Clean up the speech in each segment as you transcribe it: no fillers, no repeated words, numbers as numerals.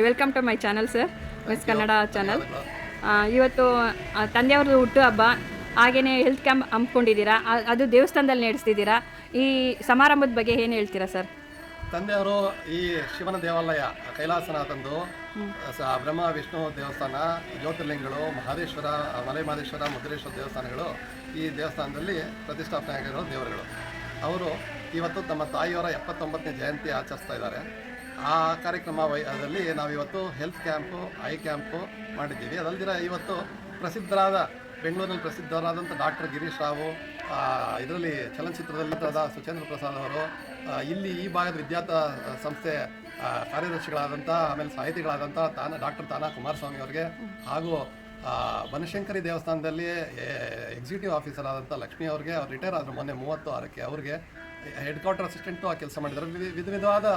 Welcome to my channel sir, miss Kannada channel. ಇವತ್ತು ತಂದೆಯವ್ರದ್ದು ಹುಟ್ಟು ಹಬ್ಬ, ಹಾಗೆಯೇ ಹೆಲ್ತ್ ಕ್ಯಾಂಪ್ ಹಮ್ಮಿಕೊಂಡಿದ್ದೀರಾ, ಅದು ದೇವಸ್ಥಾನದಲ್ಲಿ ನಡೆಸ್ತಿದ್ದೀರಾ. ಈ ಸಮಾರಂಭದ ಬಗ್ಗೆ ಏನು ಹೇಳ್ತೀರಾ ಸರ್? ತಂದೆಯವರು ಈ ಶಿವನ ದೇವಾಲಯ ಕೈಲಾಸನಾಥಂದು ಬ್ರಹ್ಮ ವಿಷ್ಣು ದೇವಸ್ಥಾನ, ಜ್ಯೋತಿರ್ಲಿಂಗಗಳು, ಮಹದೇಶ್ವರ, ಮಲೆ ಮಹದೇಶ್ವರ, ಮುದ್ರೇಶ್ವರ ದೇವಸ್ಥಾನಗಳು ಈ ದೇವಸ್ಥಾನದಲ್ಲಿ ಪ್ರತಿಷ್ಠಾಪನೆ ಆಗಿರೋ ದೇವರುಗಳು. ಅವರು ಇವತ್ತು ನಮ್ಮ ತಾಯಿಯವರ 79ನೇ ಜಯಂತಿ ಆಚರಿಸ್ತಾ ಇದ್ದಾರೆ. ಆ ಕಾರ್ಯಕ್ರಮದಲ್ಲಿ ನಾವಿವತ್ತು ಹೆಲ್ತ್ ಕ್ಯಾಂಪು, ಐ ಕ್ಯಾಂಪು ಮಾಡಿದ್ದೀವಿ. ಅದಲ್ದಿರ ಇವತ್ತು ಬೆಂಗಳೂರಿನಲ್ಲಿ ಪ್ರಸಿದ್ಧರಾದಂಥ ಡಾಕ್ಟರ್ ಗಿರೀಶ್ ರಾವು, ಇದರಲ್ಲಿ ಚಲನಚಿತ್ರದಲ್ಲಿ ಸುಚೇಂದ್ರ ಪ್ರಸಾದ್ ಅವರು, ಇಲ್ಲಿ ಈ ಭಾಗದ ವಿದ್ಯಾರ್ಥ ಸಂಸ್ಥೆ ಕಾರ್ಯದರ್ಶಿಗಳಾದಂಥ, ಆಮೇಲೆ ಸಾಹಿತಿಗಳಾದಂಥ ಡಾಕ್ಟರ್ ತಾನಾ ಕುಮಾರಸ್ವಾಮಿ ಅವರಿಗೆ, ಹಾಗೂ ಬನಶಂಕರಿ ದೇವಸ್ಥಾನದಲ್ಲಿ ಎಕ್ಸಿಕ್ಯೂಟಿವ್ ಆಫೀಸರ್ ಆದಂಥ ಲಕ್ಷ್ಮಿ ಅವ್ರಿಗೆ, ಅವ್ರು ರಿಟೈರ್ ಆದರು ಮೊನ್ನೆ 36ಕ್ಕೆ, ಅವ್ರಿಗೆ ಹೆಡ್ ಕ್ವಾರ್ಟರ್ ಅಸಿಸ್ಟೆಂಟು ಆ ಕೆಲಸ ಮಾಡಿದರು. ವಿಧವಾದ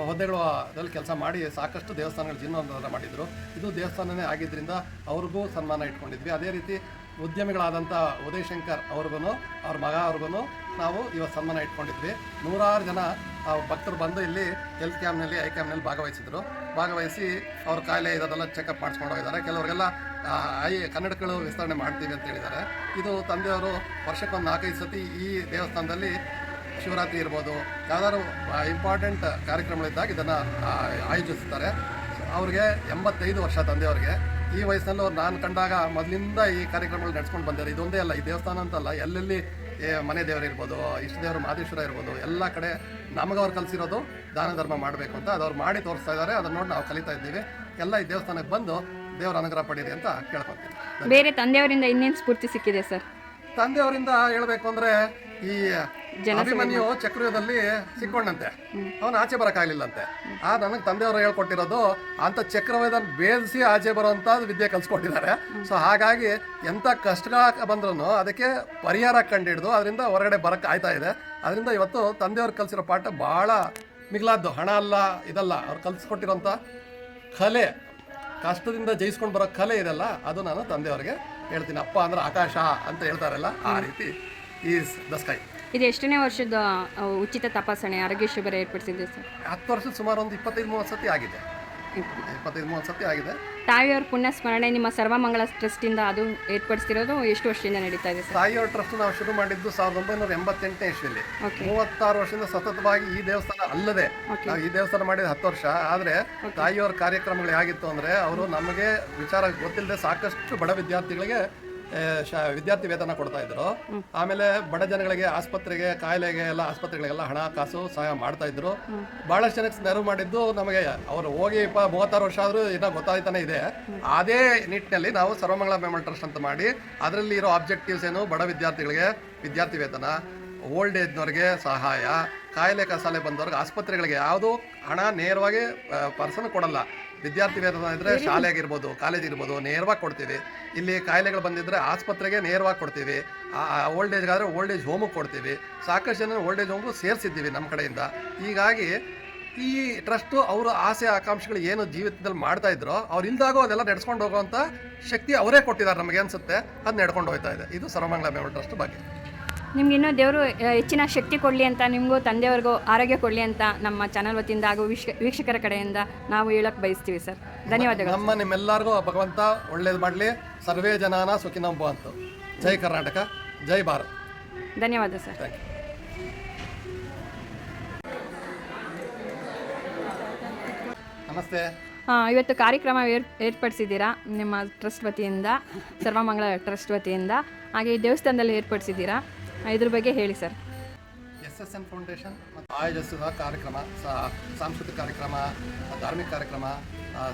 ಹುದ್ದೆಗಳು ಅದರಲ್ಲಿ ಕೆಲಸ ಮಾಡಿ ಸಾಕಷ್ಟು ದೇವಸ್ಥಾನಗಳು ಜೀರ್ಣೋದ್ಧಾರ ಮಾಡಿದರು. ಇದು ದೇವಸ್ಥಾನನೇ ಆಗಿದ್ದರಿಂದ ಅವ್ರಿಗೂ ಸನ್ಮಾನ ಇಟ್ಕೊಂಡಿದ್ವಿ. ಅದೇ ರೀತಿ ಉದ್ಯಮಿಗಳಾದಂಥ ಉದಯ್ ಶಂಕರ್ ಅವ್ರಿಗೂ, ಅವ್ರ ಮಗ ಅವ್ರಿಗೂ ನಾವು ಇವತ್ತು ಸನ್ಮಾನ ಇಟ್ಕೊಂಡಿದ್ವಿ. 100 ಜನ ಭಕ್ತರು ಬಂದು ಇಲ್ಲಿ ಹೆಲ್ತ್ ಕ್ಯಾಂಪ್ನಲ್ಲಿ, ಐ ಕ್ಯಾಂಪ್ನಲ್ಲಿ ಭಾಗವಹಿಸಿ ಅವ್ರ ಕಾಯಿಲೆ ಇದೆಲ್ಲ ಚೆಕಪ್ ಮಾಡಿಸ್ಕೊಂಡು ಹೋಗಿದ್ದಾರೆ. ಕೆಲವರಿಗೆಲ್ಲ ಕನ್ನಡಗಳು ವಿಸ್ತರಣೆ ಮಾಡ್ತೀವಿ ಅಂತ ಹೇಳಿದ್ದಾರೆ. ಇದು ತಂದೆಯವರು ವರ್ಷಕ್ಕೊಂದು 4-5 ಸತಿ ಈ ದೇವಸ್ಥಾನದಲ್ಲಿ ಶಿವರಾತ್ರಿ ಇರ್ಬೋದು, ಯಾವ್ದಾದ್ರು ಇಂಪಾರ್ಟೆಂಟ್ ಕಾರ್ಯಕ್ರಮಗಳಿದ್ದಾಗ ಇದನ್ನು ಆಯೋಜಿಸ್ತಾರೆ. ಅವ್ರಿಗೆ 85 ವರ್ಷ ತಂದೆಯವ್ರಿಗೆ. ಈ ವಯಸ್ಸಿನಲ್ಲೂ ನಾನು ಕಂಡಾಗ ಮೊದಲಿಂದ ಈ ಕಾರ್ಯಕ್ರಮಗಳು ನಡೆಸ್ಕೊಂಡು ಬಂದಿದ್ದಾರೆ. ಇದೊಂದೇ ಅಲ್ಲ, ಈ ದೇವಸ್ಥಾನ ಅಂತಲ್ಲ, ಎಲ್ಲೆಲ್ಲಿ ಮನೆ ದೇವರು ಇರ್ಬೋದು, ಇಷ್ಟ ದೇವರು ಮಹದೇಶ್ವರ ಇರ್ಬೋದು, ಎಲ್ಲ ಕಡೆ ನಮಗವ್ರು ಕಲಿಸಿರೋದು ದಾನ ಧರ್ಮ ಮಾಡಬೇಕು ಅಂತ ಅದವ್ರು ಮಾಡಿ ತೋರಿಸ್ತಾ ಇದ್ದಾರೆ. ಅದನ್ನು ನೋಡಿ ನಾವು ಕಲಿತಾ ಇದ್ದೀವಿ. ಎಲ್ಲ ಈ ದೇವಸ್ಥಾನಕ್ಕೆ ಬಂದು ದೇವರ ಅನುಗ್ರಹ ಪಡೀರಿ ಅಂತ ಕೇಳ್ಕೊತೀನಿ. ಬೇರೆ ತಂದೆಯವರಿಂದ ಇನ್ನೇನು ಸ್ಫೂರ್ತಿ ಸಿಕ್ಕಿದೆ ಸರ್? ತಂದೆಯವರಿಂದ ಹೇಳಬೇಕು ಅಂದರೆ, ಈ ಅಭಿಮನ್ಯು ಚಕ್ರದಲ್ಲಿ ಸಿಕ್ಕೊಂಡಂತೆ, ಅವನು ಆಚೆ ಬರೋಕ್ಕಾಗಲಿಲ್ಲಂತೆ. ನನಗೆ ತಂದೆಯವರು ಹೇಳ್ಕೊಟ್ಟಿರೋದು ಅಂಥ ಚಕ್ರವ್ಯೂಹದಲ್ಲಿ ಬೇಯಿಸಿ ಆಚೆ ಬರೋವಂಥ ವಿದ್ಯೆ ಕಲಿಸ್ಕೊಟ್ಟಿದ್ದಾರೆ. ಸೊ ಹಾಗಾಗಿ ಎಂಥ ಕಷ್ಟ ಬಂದ್ರೂ ಅದಕ್ಕೆ ಪರಿಹಾರ ಕಂಡುಹಿಡಿದು ಅದರಿಂದ ಹೊರಗಡೆ ಬರೋಕ್ಕೆ ಆಯ್ತಾ ಇದೆ. ಅದರಿಂದ ಇವತ್ತು ತಂದೆಯವ್ರು ಕಲಿಸಿರೋ ಪಾಠ ಭಾಳ ಮಿಗಿಲಾದ್ದು. ಹಣ ಅಲ್ಲ, ಇದಲ್ಲ, ಅವ್ರು ಕಲಿಸ್ಕೊಟ್ಟಿರೋಂಥ ಕಲೆ, ಕಷ್ಟದಿಂದ ಜಯಿಸ್ಕೊಂಡು ಬರೋ ಕಲೆ ಇದೆಲ್ಲ, ಅದು ನಾನು ತಂದೆಯವ್ರಿಗೆ ಹೇಳ್ತೀನಿ. ಅಪ್ಪ ಅಂದ್ರೆ ಆಕಾಶ ಅಂತ ಹೇಳ್ತಾರಲ್ಲ, ಆ ರೀತಿ ಈಸ್ ದ ಸ್ಕೈ. ಇದು ಎಷ್ಟನೇ ವರ್ಷದ ಉಚಿತ ತಪಾಸಣೆ ಆರೋಗ್ಯ ಶಿಬಿರ ಏರ್ಪಡಿಸಿದೆ ಸರ್? 10 ವರ್ಷದ ಸುಮಾರು ಒಂದು 25-30 ಸತಿ ಆಗಿದೆ. 25-30 ಸತಿ ಆಗಿದೆ. ತಾಯಿಯವ್ರ ಪುಣ್ಯ ಸ್ಮರಣೆ ನಿಮ್ಮ ಸರ್ವಮಂಗಳ ಟ್ರಸ್ಟಿಂದ ಅದು ಏರ್ಪಡಿಸ್ತಿರೋದು ಎಷ್ಟು ವರ್ಷದಿಂದ ನಡೀತಾ ಇದೆ ಸರ್? ತಾಯಿಯವ್ರ ಟ್ರಸ್ಟ್ ನಾವು ಶುರು ಮಾಡಿದ್ದು 1988ನೇ ಇಸ್ವಿಯಲ್ಲಿ. 36 ವರ್ಷದಿಂದ ಸತತವಾಗಿ ಈ ದೇವಸ್ಥಾನ ಅಲ್ಲದೆ ನಾವು ಈ ದೇವಸ್ಥಾನ ಮಾಡಿದ 10 ವರ್ಷ. ಆದರೆ ತಾಯಿಯವ್ರ ಕಾರ್ಯಕ್ರಮಗಳು ಹೇಗಿತ್ತು ಅಂದರೆ, ಅವರು ನಮಗೆ ವಿಚಾರ ಗೊತ್ತಿಲ್ಲದೆ ಸಾಕಷ್ಟು ಬಡ ವಿದ್ಯಾರ್ಥಿಗಳಿಗೆ ವಿದ್ಯಾರ್ಥಿ ವೇತನ ಕೊಡ್ತಾ ಇದ್ರು. ಆಮೇಲೆ ಬಡ ಜನಗಳಿಗೆ ಆಸ್ಪತ್ರೆಗೆ, ಕಾಯಿಲೆಗೆ ಎಲ್ಲ ಆಸ್ಪತ್ರೆಗಳಿಗೆಲ್ಲ ಹಣ ಕಾಸು ಸಹಾಯ ಮಾಡ್ತಾ ಇದ್ರು. ಬಹಳಷ್ಟು ಜನಕ್ಕೆ ನೆರವು ಮಾಡಿದ್ದು ನಮಗೆ. ಅವರು ಹೋಗಿ 36 ವರ್ಷ ಆದರೂ ಇನ್ನೂ ಗೊತ್ತಾಯ್ತಾನೆ ಇದೆ. ಅದೇ ನಿಟ್ಟಿನಲ್ಲಿ ನಾವು ಸರ್ವಮಂಗಳ ಮೆಮೋರಿಯಲ್ ಟ್ರಸ್ಟ್ ಅಂತ ಮಾಡಿ, ಅದರಲ್ಲಿ ಇರೋ ಆಬ್ಜೆಕ್ಟಿವ್ಸ್ ಏನು, ಬಡ ವಿದ್ಯಾರ್ಥಿಗಳಿಗೆ ವಿದ್ಯಾರ್ಥಿ ವೇತನ, ಓಲ್ಡ್ ಏಜ್ನವ್ರಿಗೆ ಸಹಾಯ, ಕಾಯಿಲೆ ಕಸಾಲೆ ಬಂದವ್ರಿಗೆ ಆಸ್ಪತ್ರೆಗಳಿಗೆ ಯಾವುದು ಹಣ ನೇರವಾಗಿ ಪರ್ಸನ್ ಕೊಡಲ್ಲ. ವಿದ್ಯಾರ್ಥಿ ವೇತನ ಇದ್ದರೆ ಶಾಲೆಗಿರ್ಬೋದು, ಕಾಲೇಜ್ ಇರ್ಬೋದು, ನೇರವಾಗಿ ಕೊಡ್ತೀವಿ. ಇಲ್ಲಿ ಕಾಯಿಲೆಗಳು ಬಂದಿದ್ದರೆ ಆಸ್ಪತ್ರೆಗೆ ನೇರವಾಗಿ ಕೊಡ್ತೀವಿ. ಓಲ್ಡ್ ಏಜ್ಗಾದರೆ ಓಲ್ಡ್ ಏಜ್ ಹೋಮಿಗೆ ಕೊಡ್ತೀವಿ. ಸಾಕಷ್ಟು ಜನ ಓಲ್ಡ್ ಏಜ್ ಹೋಮ್ಗೂ ಸೇರಿಸಿದ್ದೀವಿ ನಮ್ಮ ಕಡೆಯಿಂದ. ಹೀಗಾಗಿ ಈ ಟ್ರಸ್ಟು ಅವರ ಆಸೆ ಆಕಾಂಕ್ಷೆಗಳು ಏನು ಜೀವಿತದಲ್ಲಿ ಮಾಡ್ತಾ ಇದ್ರೋ, ಅವ್ರು ಇಲ್ದಾಗೋ ಅದೆಲ್ಲ ನಡೆಸ್ಕೊಂಡು ಹೋಗುವಂಥ ಶಕ್ತಿ ಅವರೇ ಕೊಟ್ಟಿದ್ದಾರೆ ನಮಗೆ ಅನಿಸುತ್ತೆ. ಅದು ನಡ್ಕೊಂಡು ಹೋಗ್ತಾ ಇದೆ. ಇದು ಸರ್ವಮಂಗಳ ಮೆಮೋರಿಯಲ್ ಟ್ರಸ್ಟ್ ಬಗ್ಗೆ. ನಿಮ್ಗೆ ಇನ್ನೂ ದೇವರು ಹೆಚ್ಚಿನ ಶಕ್ತಿ ಕೊಡಲಿ ಅಂತ, ನಿಮಗೂ ತಂದೆಯವ್ರಿಗೂ ಆರೋಗ್ಯ ಕೊಡಲಿ ಅಂತ ನಮ್ಮ ಚಾನಲ್ ವತಿಯಿಂದ ಹಾಗೂ ವೀಕ್ಷಕರ ಕಡೆಯಿಂದ ನಾವು ಹೇಳಕ್ಕೆ ಬಯಸ್ತೀವಿ ಸರ್. ಧನ್ಯವಾದಗಳು. ನಿಮ್ಮೆಲ್ಲರಿಗೂ ಭಗವಂತ ಒಳ್ಳೇದು ಮಾಡಲಿ. ಸರ್ವೇ ಜನಾನ ಸುಖಿನೋ ಭವಂತು. ಜೈ ಕರ್ನಾಟಕ, ಜೈ ಭಾರತ್. ಧನ್ಯವಾದ ಸರ್. Thank you. ನಮಸ್ತೆ. ಇವತ್ತು ಕಾರ್ಯಕ್ರಮ ಏರ್ಪಡಿಸಿದ್ದೀರಾ ನಿಮ್ಮ ಟ್ರಸ್ಟ್ ವತಿಯಿಂದ, ಸರ್ವಮಂಗಳ ಟ್ರಸ್ಟ್ ವತಿಯಿಂದ, ಹಾಗೆ ಈ ದೇವಸ್ಥಾನದಲ್ಲಿ ಏರ್ಪಡಿಸಿದ್ದೀರಾ. ಇದ್ರ ಬಗ್ಗೆ ಹೇಳಿ ಸರ್. SSN ಫೌಂಡೇಶನ್ ಮತ್ತು ಆಯೋಜಿಸಿದ ಕಾರ್ಯಕ್ರಮ, ಸಾಂಸ್ಕೃತಿಕ ಕಾರ್ಯಕ್ರಮ, ಧಾರ್ಮಿಕ ಕಾರ್ಯಕ್ರಮ,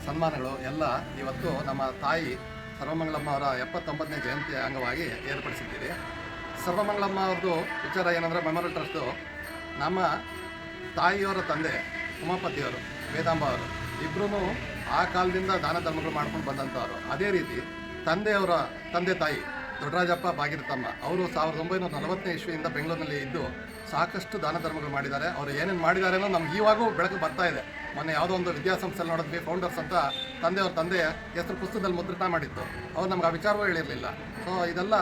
ಸನ್ಮಾನಗಳು ಎಲ್ಲ ಇವತ್ತು ನಮ್ಮ ತಾಯಿ ಸರ್ವಮಂಗಳಮ್ಮ ಅವರ 79ನೇ ಜಯಂತಿ ಅಂಗವಾಗಿ ಏರ್ಪಡಿಸಿದ್ದೀವಿ. ಸರ್ವಮಂಗಳಮ್ಮ ಅವ್ರದ್ದು ವಿಚಾರ ಏನಂದರೆ, ಮೆಮೋರಿಯಲ್ ಟ್ರಸ್ಟು ನಮ್ಮ ತಾಯಿಯವರ ತಂದೆ ಉಮಾಪತಿಯವರು, ವೇದಾಂಬ ಅವರು ಇಬ್ಬರೂ ಆ ಕಾಲದಿಂದ ದಾನ ಧರ್ಮಗಳು ಮಾಡ್ಕೊಂಡು ಬಂದಂಥವ್ರು. ಅದೇ ರೀತಿ ತಂದೆಯವರ ತಂದೆ ತಾಯಿ ದೊಡ್ಡರಾಜಪ್ಪ ಭಾಗೀರಥಮ್ಮ ಅವರು 1940ನೇ ಇಸ್ವಿಯಿಂದ ಬೆಂಗಳೂರಿನಲ್ಲಿ ಇದ್ದು ಸಾಕಷ್ಟು ದಾನ ಧರ್ಮಗಳು ಮಾಡಿದ್ದಾರೆ. ಅವರು ಏನೇನು ಮಾಡಿದ್ದಾರೆ ಅನ್ನೋ ನಮ್ಗೆ ಇವಾಗೂ ಬೆಳಕು ಬರ್ತಾ ಇದೆ. ಮೊನ್ನೆ ಯಾವುದೋ ಒಂದು ವಿದ್ಯಾಸಂಸ್ಥೆಯಲ್ಲಿ ನೋಡಿದ್ವಿ, ಫೌಂಡರ್ಸ್ ಅಂತ ತಂದೆಯವ್ರ ತಂದೆ ಹೆಸರು ಪುಸ್ತಕದಲ್ಲಿ ಮುದ್ರಣ ಮಾಡಿತ್ತು. ಅವ್ರು ನಮ್ಗೆ ಆ ವಿಚಾರವೂ ಹೇಳಿರಲಿಲ್ಲ. ಸೊ ಇದೆಲ್ಲ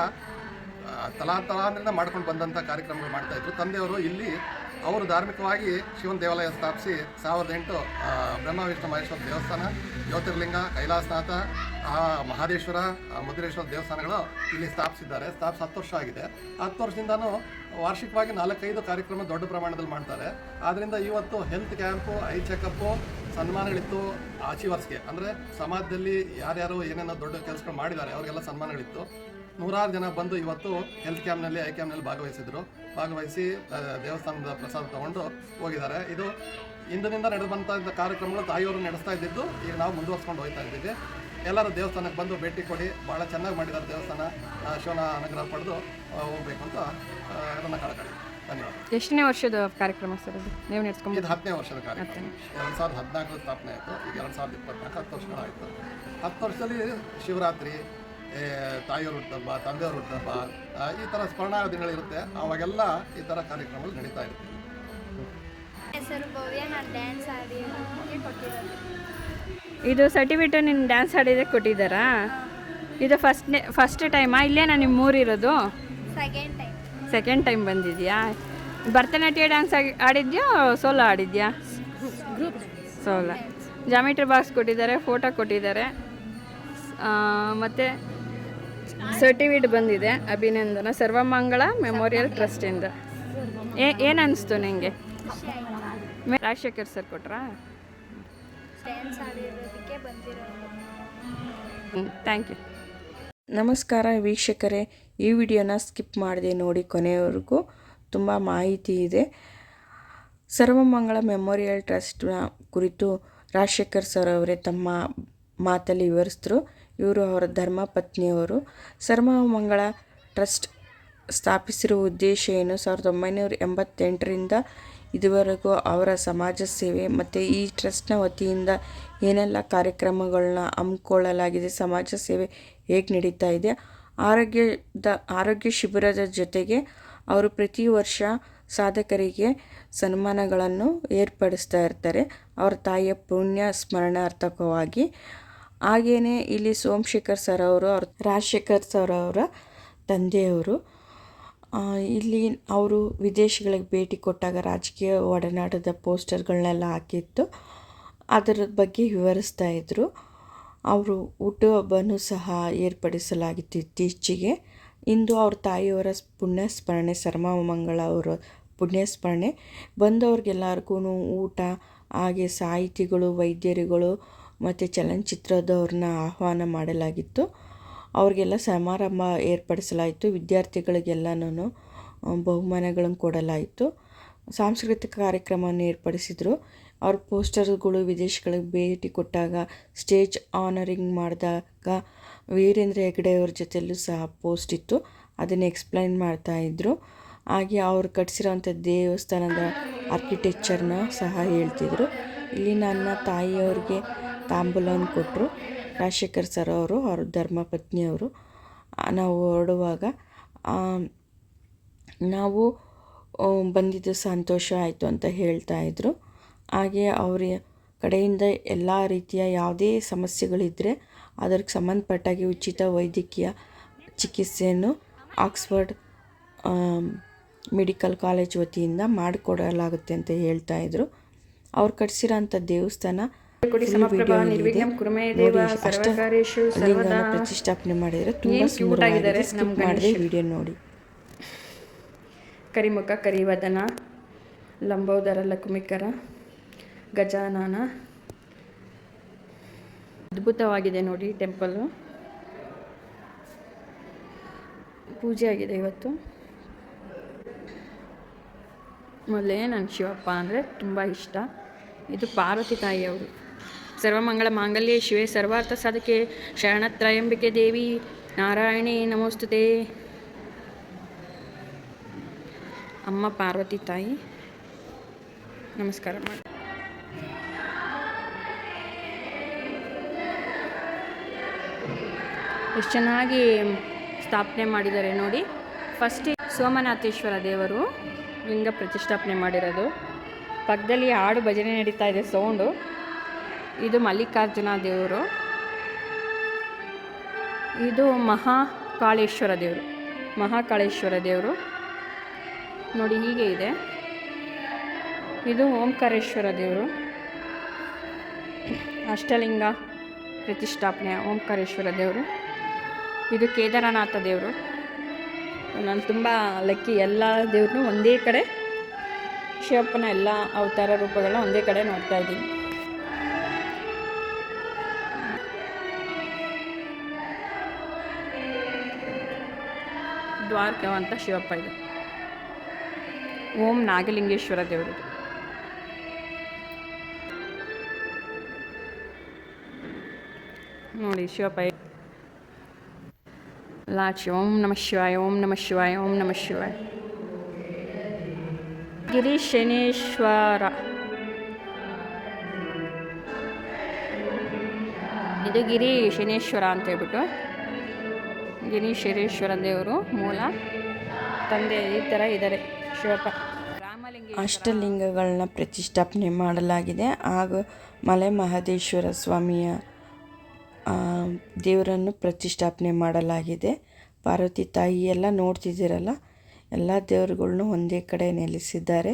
ತಲಾಂತರಾಂತರದಿಂದ ಮಾಡ್ಕೊಂಡು ಬಂದಂಥ ಕಾರ್ಯಕ್ರಮಗಳು ಮಾಡ್ತಾಯಿದ್ರು. ತಂದೆಯವರು ಇಲ್ಲಿ ಅವರು ಧಾರ್ಮಿಕವಾಗಿ ಶಿವನ ದೇವಾಲಯ ಸ್ಥಾಪಿಸಿ 1008 ಬ್ರಹ್ಮ ವಿಷ್ಣು ಮಹೇಶ್ವರ ದೇವಸ್ಥಾನ, ಜ್ಯೋತಿರ್ಲಿಂಗ, ಕೈಲಾಸನಾಥ, ಮಹದೇಶ್ವರ, ಮುದ್ರೇಶ್ವರ ದೇವಸ್ಥಾನಗಳು ಇಲ್ಲಿ ಸ್ಥಾಪಿಸಿದ್ದಾರೆ. 10 ವರ್ಷ ಆಗಿದೆ. 10 ವರ್ಷದಿಂದನೂ ವಾರ್ಷಿಕವಾಗಿ 4-5 ಕಾರ್ಯಕ್ರಮ ದೊಡ್ಡ ಪ್ರಮಾಣದಲ್ಲಿ ಮಾಡ್ತಾರೆ. ಆದ್ದರಿಂದ ಇವತ್ತು ಹೆಲ್ತ್ ಕ್ಯಾಂಪು, ಐ ಚೆಕಪ್ಪು, ಸನ್ಮಾನಗಳಿತ್ತು. ಅಚೀವರ್ಸ್ಗೆ ಅಂದರೆ ಸಮಾಜದಲ್ಲಿ ಯಾರ್ಯಾರು ಏನೇನೋ ದೊಡ್ಡ ಕೆಲಸಗಳು ಮಾಡಿದ್ದಾರೆ ಅವರಿಗೆಲ್ಲ ಸನ್ಮಾನಗಳಿತ್ತು. 100 ಜನ ಬಂದು ಇವತ್ತು ಹೆಲ್ತ್ ಕ್ಯಾಂಪ್ನಲ್ಲಿ, ಐ ಕ್ಯಾಂಪ್ನಲ್ಲಿ ಭಾಗವಹಿಸಿ ದೇವಸ್ಥಾನದ ಪ್ರಸಾದ ತಗೊಂಡು ಹೋಗಿದ್ದಾರೆ. ಇದು ಇಂದಿನಿಂದ ನಡೆದು ಬಂದಂಥ ಕಾರ್ಯಕ್ರಮಗಳು ತಾಯಿಯವರು ನಡೆಸ್ತಾ ಇದ್ದಿದ್ದು ಈಗ ನಾವು ಮುಂದುವರ್ಸ್ಕೊಂಡು ಹೋಗ್ತಾ ಇದ್ದೀವಿ. ಎಲ್ಲರೂ ದೇವಸ್ಥಾನಕ್ಕೆ ಬಂದು ಭೇಟಿ ಕೊಡಿ, ಭಾಳ ಚೆನ್ನಾಗಿ ಮಾಡಿದ್ದಾರೆ ದೇವಸ್ಥಾನ, ಶಿವನ ಅನುಗ್ರಹ ಪಡೆದು ಹೋಗ್ಬೇಕು ಅಂತ ನನ್ನ ಕಳಕಳಿ. ಧನ್ಯವಾದ. ಎಷ್ಟನೇ ವರ್ಷದ ಕಾರ್ಯಕ್ರಮ ಸರ್ ಅದು ನೀವು ನಡೆಸ್ಕೊಂಡು? ಇದು 10ನೇ ವರ್ಷದ ಕಾರ್ಯಕ್ರಮ. 2014 ಸ್ಥಾಪನೆ ಆಯಿತು. ಈಗ 2024 10 ವರ್ಷಗಳಾಯಿತು. 10 ವರ್ಷದಲ್ಲಿ ಶಿವರಾತ್ರಿ, ತಾಯಿಯವರು ಹುಟ್ಟುಹಬ್ಬ, ತಂದೆಯವರು ಹುಟ್ಟುಹಬ್ಬ, ಈ ಥರ ಸ್ಮರಣಾ ದಿನಗಳಿರುತ್ತೆ. ಅವಾಗೆಲ್ಲ ಈ ಥರ ಕಾರ್ಯಕ್ರಮಗಳು ನಡೀತಾ ಇರುತ್ತೆ. ಹೆಸರು ಭವ್ಯ, ನಾನು ಡ್ಯಾನ್ಸ್ ಆಡಿ ಕೊಟ್ಟಿರೋದು. ಇದು ಸರ್ಟಿಫಿಕೇಟ್ ನಿನ್ನ ಡ್ಯಾನ್ಸ್ ಆಡಿದೆ ಕೊಟ್ಟಿದ್ದಾರಾ? ಇದು ಫಸ್ಟ್ ಟೈಮಾ? ಇಲ್ಲೇನಾ ನಿಮ್ಮ ಊರಿರೋದು? ಸೆಕೆಂಡ್ ಟೈಮ್ ಬಂದಿದ್ಯಾ? ಭರತನಾಟ್ಯ ಡ್ಯಾನ್ಸ್ ಆಡಿದ್ಯೋ ಸೋಲೋ ಆಡಿದ್ಯಾ? ಸೋಲೋ. ಜಾಮಿಟ್ರಿ ಬಾಕ್ಸ್ ಕೊಟ್ಟಿದ್ದಾರೆ, ಫೋಟೋ ಕೊಟ್ಟಿದ್ದಾರೆ, ಮತ್ತು ಸರ್ಟಿಫಿಕೇಟ್ ಬಂದಿದೆ. ಅಭಿನಂದನ ಸರ್ವಮಂಗಳ ಮೆಮೋರಿಯಲ್ ಟ್ರಸ್ಟಿಂದ. ಏನು ಅನ್ನಿಸ್ತು ನಿಮಗೆ? ರಾಜಶೇಖರ್ ಸರ್ ಕೊಟ್ರಾ? Thank you. ನಮಸ್ಕಾರ ವೀಕ್ಷಕರೇ, ಈ ವಿಡಿಯೋನ ಸ್ಕಿಪ್ ಮಾಡದೆ ನೋಡಿ ಕೊನೆಯವರೆಗೂ. ತುಂಬ ಮಾಹಿತಿ ಇದೆ. ಸರ್ವಮಂಗಳ ಮೆಮೋರಿಯಲ್ ಟ್ರಸ್ಟ್ನ ಕುರಿತು ರಾಜಶೇಖರ್ ಸರ್ ಅವರೇ ತಮ್ಮ ಮಾತಲ್ಲಿ ವಿವರಿಸಿದ್ರು. ಇವರು ಅವರ ಧರ್ಮಪತ್ನಿಯವರು. ಸರ್ವಮಂಗಳ ಟ್ರಸ್ಟ್ ಸ್ಥಾಪಿಸಿರುವ ಉದ್ದೇಶ ಏನು? 1988ರಿಂದ ಇದುವರೆಗೂ ಅವರ ಸಮಾಜ ಸೇವೆ ಮತ್ತು ಈ ಟ್ರಸ್ಟ್ನ ವತಿಯಿಂದ ಏನೆಲ್ಲ ಕಾರ್ಯಕ್ರಮಗಳನ್ನ ಹಮ್ಮಿಕೊಳ್ಳಲಾಗಿದೆ, ಸಮಾಜ ಸೇವೆ ಹೇಗೆ ನಡೀತಾ ಇದೆ, ಆರೋಗ್ಯ ಶಿಬಿರದ ಜೊತೆಗೆ ಅವರು ಪ್ರತಿ ವರ್ಷ ಸಾಧಕರಿಗೆ ಸನ್ಮಾನಗಳನ್ನು ಏರ್ಪಡಿಸ್ತಾ ಇರ್ತಾರೆ ಅವರ ತಾಯಿಯ ಪುಣ್ಯ ಸ್ಮರಣಾರ್ಥಕವಾಗಿ. ಹಾಗೆಯೇ ಇಲ್ಲಿ ಸೋಮಶೇಖರ್ ಸರ್ ಅವರು ರಾಜಶೇಖರ್ ಸರ್ ಅವರ ತಂದೆಯವರು. ಇಲ್ಲಿ ಅವರು ವಿದೇಶಗಳಿಗೆ ಭೇಟಿ ಕೊಟ್ಟಾಗ ರಾಜಕೀಯ ಒಡನಾಟದ ಪೋಸ್ಟರ್ಗಳನ್ನೆಲ್ಲ ಹಾಕಿತ್ತು, ಅದರ ಬಗ್ಗೆ ವಿವರಿಸ್ತಾ ಇದ್ದರು. ಅವರು ಹುಟ್ಟುಹಬ್ಬನೂ ಸಹ ಏರ್ಪಡಿಸಲಾಗಿತ್ತು ಇತ್ತೀಚೆಗೆ. ಇಂದು ಅವ್ರ ತಾಯಿಯವರ ಪುಣ್ಯಸ್ಮರಣೆ, ಸರ್ವಮಂಗಳ ಅವರ ಪುಣ್ಯಸ್ಮರಣೆ. ಬಂದವ್ರಿಗೆಲ್ಲರಿಗೂ ಊಟ, ಹಾಗೆ ಸಾಹಿತಿಗಳು, ವೈದ್ಯರುಗಳು ಮತ್ತು ಚಲನಚಿತ್ರದವ್ರನ್ನ ಆಹ್ವಾನ ಮಾಡಲಾಗಿತ್ತು. ಅವ್ರಿಗೆಲ್ಲ ಸಮಾರಂಭ ಏರ್ಪಡಿಸಲಾಯಿತು. ವಿದ್ಯಾರ್ಥಿಗಳಿಗೆಲ್ಲನೂ ಬಹುಮಾನಗಳನ್ನು ಕೊಡಲಾಯಿತು. ಸಾಂಸ್ಕೃತಿಕ ಕಾರ್ಯಕ್ರಮವನ್ನು ಏರ್ಪಡಿಸಿದರು. ಅವ್ರ ಪೋಸ್ಟರ್ಗಳು ವಿದೇಶಗಳಿಗೆ ಭೇಟಿ ಕೊಟ್ಟಾಗ ಸ್ಟೇಜ್ ಆನರಿಂಗ್ ಮಾಡಿದಾಗ ವೀರೇಂದ್ರ ಹೆಗ್ಗಡೆಯವ್ರ ಜೊತೆಯಲ್ಲೂ ಸಹ ಪೋಸ್ಟ್ ಇತ್ತು, ಅದನ್ನು ಎಕ್ಸ್ಪ್ಲೈನ್ ಮಾಡ್ತಾಯಿದ್ರು. ಹಾಗೆ ಅವ್ರು ಕಟ್ಟಿಸಿರೋಂಥ ದೇವಸ್ಥಾನದ ಆರ್ಕಿಟೆಕ್ಚರ್ನ ಸಹ ಹೇಳ್ತಿದ್ರು. ಇಲ್ಲಿ ನನ್ನ ತಾಯಿಯವ್ರಿಗೆ ತಾಂಬೂಲವನ್ನು ಕೊಟ್ಟರು ರಾಜಶೇಖರ್ ಸರ್ ಅವರು, ಅವ್ರ ಧರ್ಮಪತ್ನಿಯವರು. ನಾವು ಹೊರಡುವಾಗ ನಾವು ಬಂದಿದ್ದು ಸಂತೋಷ ಆಯಿತು ಅಂತ ಹೇಳ್ತಾಯಿದ್ರು. ಹಾಗೆ ಅವರ ಕಡೆಯಿಂದ ಎಲ್ಲ ರೀತಿಯ ಯಾವುದೇ ಸಮಸ್ಯೆಗಳಿದ್ದರೆ ಅದಕ್ಕೆ ಸಂಬಂಧಪಟ್ಟಾಗಿ ಉಚಿತ ವೈದ್ಯಕೀಯ ಚಿಕಿತ್ಸೆಯನ್ನು ಆಕ್ಸ್ಫರ್ಡ್ ಮೆಡಿಕಲ್ ಕಾಲೇಜ್ ವತಿಯಿಂದ ಮಾಡಿಕೊಡಲಾಗುತ್ತೆ ಅಂತ ಹೇಳ್ತಾಯಿದ್ರು. ಅವ್ರು ಕಟ್ಟಿಸಿರೋಂಥ ದೇವಸ್ಥಾನ ಪ್ರತಿಷ್ಠಾಪನೆ ಮಾಡಿದರೆ ತುಂಬ ಸುಂದರವಾಗಿದೆ. ಸ್ಕಿಪ್ ಮಾಡಿದೆ ವಿಡಿಯೋ ನೋಡಿ. ಕರಿಮುಖ, ಕರಿವದನ, ಲಂಬೋದರ, ಲಕುಮಿಕರ, ಗಜಾನನ. ಅದ್ಭುತವಾಗಿದೆ ನೋಡಿ ಟೆಂಪಲ್ಲು. ಪೂಜೆ ಆಗಿದೆ ಇವತ್ತು. ಮೊದಲೇ ನನ್ನ ಶಿವಪ್ಪ ಅಂದರೆ ತುಂಬ ಇಷ್ಟ. ಇದು ಪಾರ್ವತಿ ತಾಯಿಯವರು. ಸರ್ವಮಂಗಳ ಮಾಂಗಲ್ಯೆ ಶಿವೆ ಸರ್ವಾರ್ಥ ಸಾಧಕೆ ಶರಣತ್ರಯಂಬಿಕೆ ದೇವಿ ನಾರಾಯಣಿ ನಮೋಸ್ತುತೆ. ಅಮ್ಮ ಪಾರ್ವತಿ ತಾಯಿ ನಮಸ್ಕಾರ ಮಾಡಿ. ಎಷ್ಟು ಚೆನ್ನಾಗಿ ಸ್ಥಾಪನೆ ಮಾಡಿದ್ದಾರೆ ನೋಡಿ. ಫಸ್ಟ್ ಸೋಮನಾಥೇಶ್ವರ ದೇವರು ಲಿಂಗ ಪ್ರತಿಷ್ಠಾಪನೆ ಮಾಡಿರೋದು. ಪಕ್ಕದಲ್ಲಿ ಹಾಡು ಭಜನೆ ನಡೀತಾ ಇದೆ ಸೌಂಡು. ಇದು ಮಲ್ಲಿಕಾರ್ಜುನ ದೇವರು. ಇದು ಮಹಾಕಾಳೇಶ್ವರ ದೇವರು. ಮಹಾಕಾಳೇಶ್ವರ ದೇವರು ನೋಡಿ ಹೀಗೆ ಇದೆ. ಇದು ಓಂಕಾರೇಶ್ವರ ದೇವರು, ಅಷ್ಟಲಿಂಗ ಪ್ರತಿಷ್ಠಾಪನೆ ಓಂಕಾರೇಶ್ವರ ದೇವರು. ಇದು ಕೇದಾರನಾಥ ದೇವರು. ನಾನು ತುಂಬ ಲಕ್ಕಿ, ಎಲ್ಲ ದೇವ್ರನ್ನೂ ಒಂದೇ ಕಡೆ, ಶಿವಪ್ಪನ ಎಲ್ಲ ಅವತಾರ ರೂಪಗಳನ್ನ ಒಂದೇ ಕಡೆ ನೋಡ್ತಾ ಇದ್ದೀನಿ. ದ್ವಾರಕ ಅಂತ ಶಿವಪ್ಪ ಇದೆ. ಓಂ ನಾಗಲಿಂಗೇಶ್ವರ ದೇವರು. ನೋಡಿ ಶಿವಪ್ಪ ಲಾಚಿ. ಓಂ ನಮಃ ಶಿವಾಯ, ಓಂ ನಮಃ ಶಿವಾಯ, ಓಂ ನಮಃ ಶಿವಾಯ. ಗಿರೀಶನೇಶ್ವರ, ಇದು ಗಿರೀಶನೇಶ್ವರ ಅಂತ ಹೇಳ್ಬಿಟ್ಟು ಗಿರೀಶನೇಶ್ವರ ದೇವರು ಮೂಲ ತಂದೆ ಈ ಥರ ಇದ್ದಾರೆ ಶಿವಪ್ಪ. ಅಷ್ಟಲಿಂಗಗಳನ್ನ ಪ್ರತಿಷ್ಠಾಪನೆ ಮಾಡಲಾಗಿದೆ. ಹಾಗೂ ಮಲೆ ಮಹದೇಶ್ವರ ಸ್ವಾಮಿಯ ದೇವರನ್ನು ಪ್ರತಿಷ್ಠಾಪನೆ ಮಾಡಲಾಗಿದೆ. ಪಾರ್ವತಿ ತಾಯಿ ಎಲ್ಲ ನೋಡ್ತಿದ್ದೀರಲ್ಲ, ಎಲ್ಲ ದೇವರುಗಳ್ನು ಒಂದೇ ಕಡೆ ನೆಲೆಸಿದ್ದಾರೆ.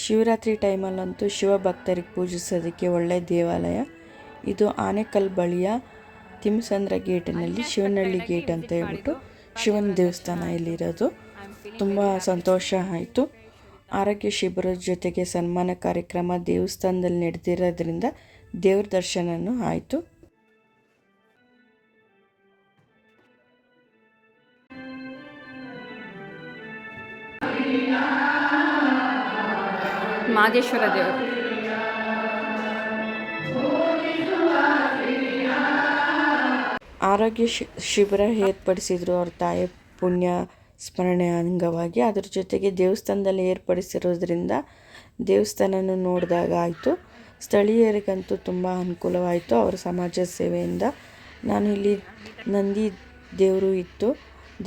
ಶಿವರಾತ್ರಿ ಟೈಮಲ್ಲಂತೂ ಶಿವ ಭಕ್ತರಿಗೆ ಪೂಜಿಸೋದಕ್ಕೆ ಒಳ್ಳೆಯ ದೇವಾಲಯ ಇದು. ಆನೆಕಲ್ ಬಳಿಯ ತಿಮ್ಮಸಂದ್ರ ಗೇಟಿನಲ್ಲಿ ಶಿವನಹಳ್ಳಿ ಗೇಟ್ ಅಂತ ಹೇಳ್ಬಿಟ್ಟು ಶಿವನ ದೇವಸ್ಥಾನ ಇಲ್ಲಿರೋದು. ತುಂಬ ಸಂತೋಷ ಆಯಿತು. ಆರೋಗ್ಯ ಶಿಬಿರದ ಜೊತೆಗೆ ಸನ್ಮಾನ ಕಾರ್ಯಕ್ರಮ ದೇವಸ್ಥಾನದಲ್ಲಿ ನಡೆದಿರೋದ್ರಿಂದ ದೇವ್ರ ದರ್ಶನನೂ ಆಯಿತು. ಮಾದೇಶ್ವರ ದೇವರು, ಆರೋಗ್ಯ ಶಿಬಿರ ಏರ್ಪಡಿಸಿದ್ರು ಅವ್ರ ತಾಯಿ ಪುಣ್ಯ ಸ್ಮರಣೆ ಅಂಗವಾಗಿ. ಅದ್ರ ಜೊತೆಗೆ ದೇವಸ್ಥಾನದಲ್ಲಿ ಏರ್ಪಡಿಸಿರೋದ್ರಿಂದ ದೇವಸ್ಥಾನನೂ ನೋಡಿದಾಗ ಆಯಿತು. ಸ್ಥಳೀಯರಿಗಂತೂ ತುಂಬ ಅನುಕೂಲವಾಯಿತು ಅವರ ಸಮಾಜ ಸೇವೆಯಿಂದ. ನಾನು ಇಲ್ಲಿ ನಂದಿ ದೇವರು ಇತ್ತು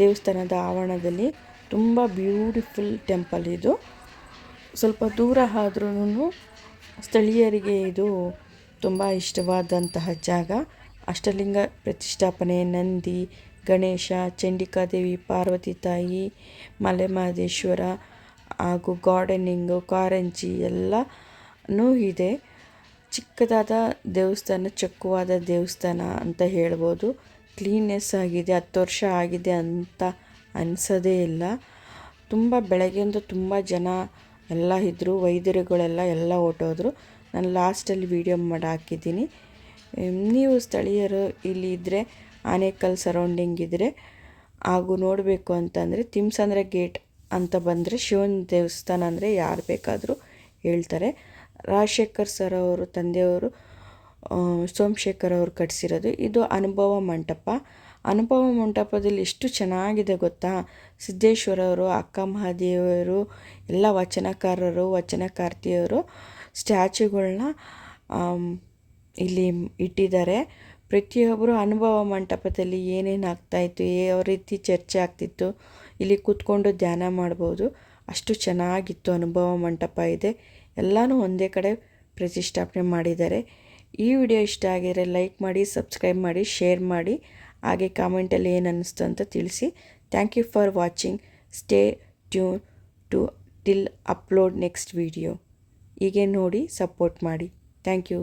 ದೇವಸ್ಥಾನದ ಆವರಣದಲ್ಲಿ. ತುಂಬ ಬ್ಯೂಟಿಫುಲ್ ಟೆಂಪಲ್ ಇದು. ಸ್ವಲ್ಪ ದೂರ ಆದ್ರೂ ಸ್ಥಳೀಯರಿಗೆ ಇದು ತುಂಬ ಇಷ್ಟವಾದಂತಹ ಜಾಗ. ಅಷ್ಟಲಿಂಗ ಪ್ರತಿಷ್ಠಾಪನೆ, ನಂದಿ, ಗಣೇಶ, ಚಂಡಿಕಾದೇವಿ, ಪಾರ್ವತಿ ತಾಯಿ, ಮಲೆ ಮಹದೇಶ್ವರ ಹಾಗೂ ಗಾರ್ಡನಿಂಗು, ಕಾರಂಜಿ ಎಲ್ಲನೂ ಇದೆ. ಚಿಕ್ಕದಾದ ದೇವಸ್ಥಾನ, ಚೊಕ್ಕವಾದ ದೇವಸ್ಥಾನ ಅಂತ ಹೇಳ್ಬೋದು. ಕ್ಲೀನ್ನೆಸ್ ಆಗಿದೆ. 10 ವರ್ಷ ಆಗಿದೆ ಅಂತ ಅನಿಸೋದೇ ಇಲ್ಲ. ತುಂಬ ಬೆಳಗ್ಗೆಯಿಂದ ತುಂಬ ಜನ ಎಲ್ಲ ಇದ್ದರು. ವೈದ್ಯರುಗಳೆಲ್ಲ ಹೊರಟೋದ್ರು. ನಾನು ಲಾಸ್ಟಲ್ಲಿ ವೀಡಿಯೋ ಮಾಡಿ ಹಾಕಿದ್ದೀನಿ. ನೀವು ಸ್ಥಳೀಯರು ಇಲ್ಲಿ ಇದ್ದರೆ, ಆನೇಕಲ್ ಸರೌಂಡಿಂಗ್ ಇದ್ದರೆ ಹಾಗೂ ನೋಡಬೇಕು ಅಂತಂದರೆ ತಿಮ್ಮಸಂದ್ರ ಗೇಟ್ ಅಂತ ಬಂದರೆ ಶಿವನ ದೇವಸ್ಥಾನ ಅಂದರೆ ಯಾರು ಬೇಕಾದರೂ ಹೇಳ್ತಾರೆ. ರಾಜಶೇಖರ್ ಸರ್ ಅವರು ತಂದೆಯವರು ಸೋಮಶೇಖರ್ ಅವರು ಕಟ್ಟಿಸಿರೋದು. ಇದು ಅನುಭವ ಮಂಟಪ. ಅನುಭವ ಮಂಟಪದಲ್ಲಿ ಎಷ್ಟು ಚೆನ್ನಾಗಿದೆ ಗೊತ್ತಾ. ಸಿದ್ದೇಶ್ವರವರು, ಅಕ್ಕ ಮಹಾದೇವರು, ಎಲ್ಲ ವಚನಕಾರರು, ವಚನಕಾರ್ತಿಯವರು ಸ್ಟ್ಯಾಚ್ಯುಗಳನ್ನ ಇಲ್ಲಿ ಇಟ್ಟಿದ್ದಾರೆ. ಪ್ರತಿಯೊಬ್ಬರು ಅನುಭವ ಮಂಟಪದಲ್ಲಿ ಏನೇನು ಆಗ್ತಾಯಿತ್ತು, ಯಾವ ರೀತಿ ಚರ್ಚೆ ಆಗ್ತಿತ್ತು, ಇಲ್ಲಿ ಕೂತ್ಕೊಂಡು ಧ್ಯಾನ ಮಾಡ್ಬೋದು. ಅಷ್ಟು ಚೆನ್ನಾಗಿತ್ತು. ಅನುಭವ ಮಂಟಪ ಇದೆ. ಎಲ್ಲನೂ ಒಂದೇ ಕಡೆ ಪ್ರತಿಷ್ಠಾಪನೆ ಮಾಡಿದ್ದಾರೆ. ಈ ವಿಡಿಯೋ ಇಷ್ಟ ಆಗಿದರೆ ಲೈಕ್ ಮಾಡಿ, ಸಬ್ಸ್ಕ್ರೈಬ್ ಮಾಡಿ, ಶೇರ್ ಮಾಡಿ. ಹಾಗೆ ಕಾಮೆಂಟಲ್ಲಿ ಏನು ಅನ್ನಿಸ್ತು ಅಂತ ತಿಳಿಸಿ. Thank you for watching. Stay tuned to till upload next video. ಹೀಗೆ ನೋಡಿ ಸಪೋರ್ಟ್ ಮಾಡಿ. Thank you.